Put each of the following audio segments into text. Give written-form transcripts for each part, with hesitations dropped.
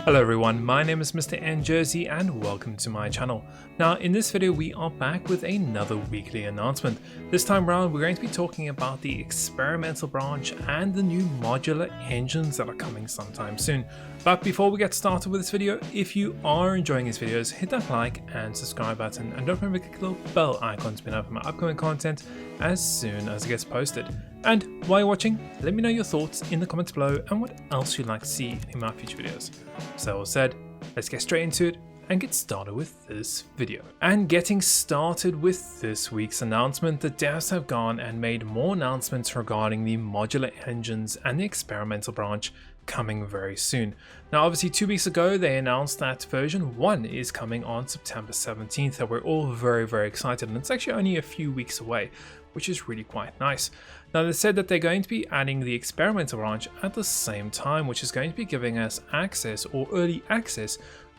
Hello everyone, my name is MrNJersey and welcome to my channel. Now in this video we are back with another weekly announcement. This time around we're going to be talking about the experimental branch and the new modular engines that are coming sometime soon. But before we get started with this video, if you are enjoying these videos, hit that like and subscribe button and don't remember to click the little bell icon to be notified for my upcoming content as soon as it gets posted. And while you're watching, let me know your thoughts in the comments below and what else you'd like to see in my future videos. So all said, let's get straight into it and get started with this video. And getting started with this week's announcement, the devs have gone and made more announcements regarding the modular engines and the experimental branch coming very soon. Now obviously 2 weeks ago they announced that version 1 is coming on September 17th and we're all very excited, and it's actually only a few weeks away, which is really quite nice. Now they said that they're going to be adding the experimental branch at the same time, which is going to be giving us access or early access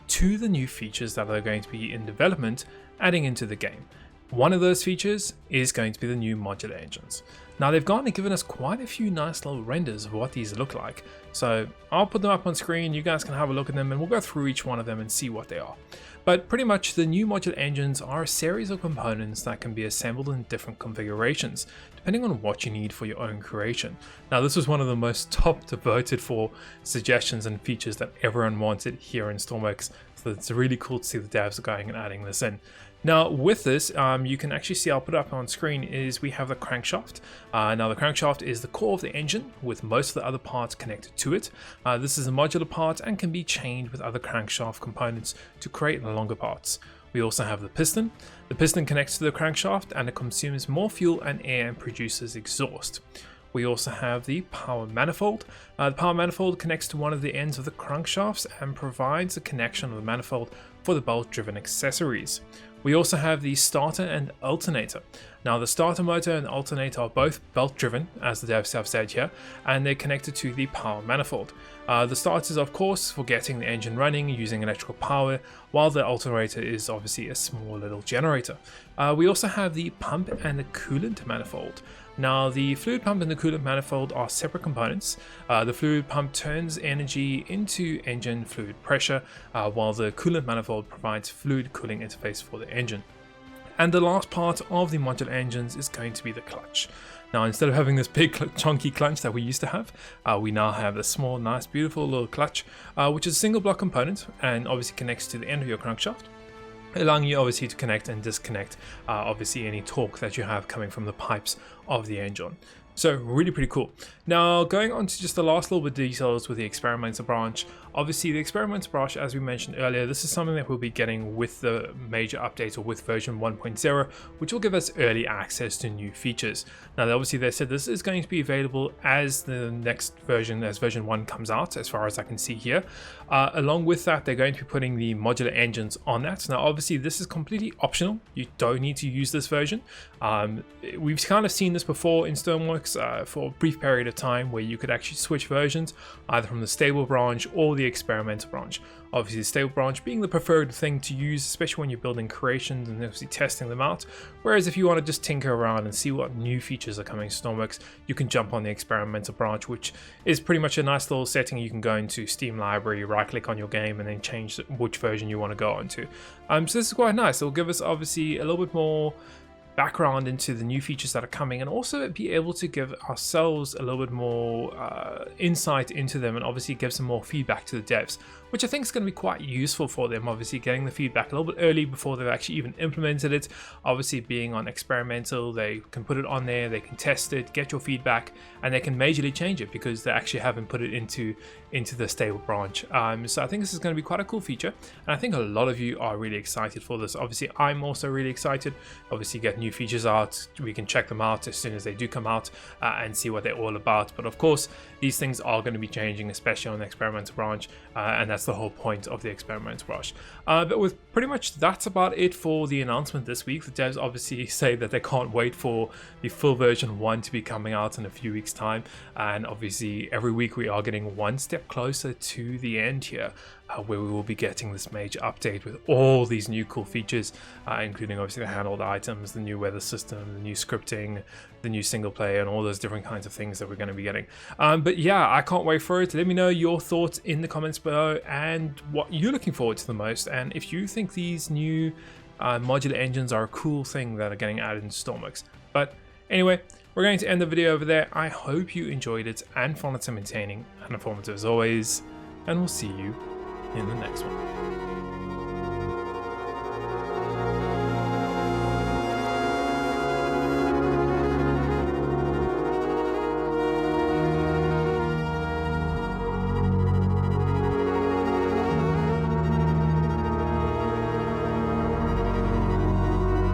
to the new features that are going to be in development adding into the game. One of those features is going to be the new modular engines. Now they've gone and given us quite a few nice little renders of what these look like. So I'll put them up on screen, you guys can have a look at them and we'll go through each one of them and see what they are. But pretty much the new modular engines are a series of components that can be assembled in different configurations, depending on what you need for your own creation. Now this was one of the most top voted for suggestions and features that everyone wanted here in Stormworks. So it's really cool to see the devs are going and adding this in. Now with this, you can actually see, I'll put it up on screen, is we have the crankshaft. Now the crankshaft is the core of the engine with most of the other parts connected to it. This is a modular part and can be chained with other crankshaft components to create longer parts. We also have the piston. The piston connects to the crankshaft and it consumes more fuel and air and produces exhaust. We also have the power manifold. The power manifold connects to one of the ends of the crankshafts and provides a connection of the manifold for the belt-driven accessories. We also have the starter and alternator. Now the starter motor and alternator are both belt-driven, as the devs have said here, and they're connected to the power manifold. The starter is of course for getting the engine running using electrical power, while the alternator is obviously a small little generator. We also have the pump and the coolant manifold. Now the fluid pump and the coolant manifold are separate components. The fluid pump turns energy into engine fluid pressure, while the coolant manifold provides fluid cooling interface for the engine. And the last part of the modular engines is going to be the clutch. Now instead of having this big chunky clutch that we used to have, we now have a small, nice, beautiful little clutch, which is a single block component and obviously connects to the end of your crankshaft, allowing you obviously to connect and disconnect obviously any torque that you have coming from the pipes of the engine. So really pretty cool. Now going on to just the last little bit of details with the experimental branch. Obviously the experimental branch, as we mentioned earlier, this is something that we'll be getting with the major update or with version 1.0, which will give us early access to new features. Now obviously they said this is going to be available as the next version, as version 1 comes out, as far as I can see here. Along with that, they're going to be putting the modular engines on that. Now obviously this is completely optional. You don't need to use this version. We've kind of seen this before in Stormworks for a brief period of time where you could actually switch versions either from the stable branch or the experimental branch. Obviously the stable branch being the preferred thing to use, especially when you're building creations and obviously testing them out. Whereas if you want to just tinker around and see what new features are coming to Stormworks, you can jump on the experimental branch, which is pretty much a nice little setting. You can go into Steam library, right click on your game and then change which version you want to go onto. So this is quite nice. It'll give us obviously a little bit more background into the new features that are coming and also be able to give ourselves a little bit more insight into them and obviously give some more feedback to the devs, which I think is going to be quite useful for them, obviously getting the feedback a little bit early before they've actually even implemented it. Obviously being on experimental, they can put it on there, they can test it, get your feedback, and they can majorly change it because they actually haven't put it into the stable branch. So I think this is going to be quite a cool feature, and I think a lot of you are really excited for this. Obviously I'm also really excited. Obviously get new features out, we can check them out as soon as they do come out and see what they're all about. But of course these things are going to be changing, especially on the experimental branch, and that's the whole point of the experimental branch. But with pretty much that's about it for the announcement this week. The devs obviously say that they can't wait for the full version 1 to be coming out in a few weeks time, and obviously every week we are getting one step closer to the end here. where we will be getting this major update with all these new cool features, including obviously the handled items, the new weather system, the new scripting, the new single player, and all those different kinds of things that we're going to be getting. But yeah, I can't wait for it. Let me know your thoughts in the comments below and what you're looking forward to the most, and if you think these new modular engines are a cool thing that are getting added into Stormworks. But anyway, we're going to end the video over there. I hope you enjoyed it and found it entertaining and informative as always, and we'll see you in the next one.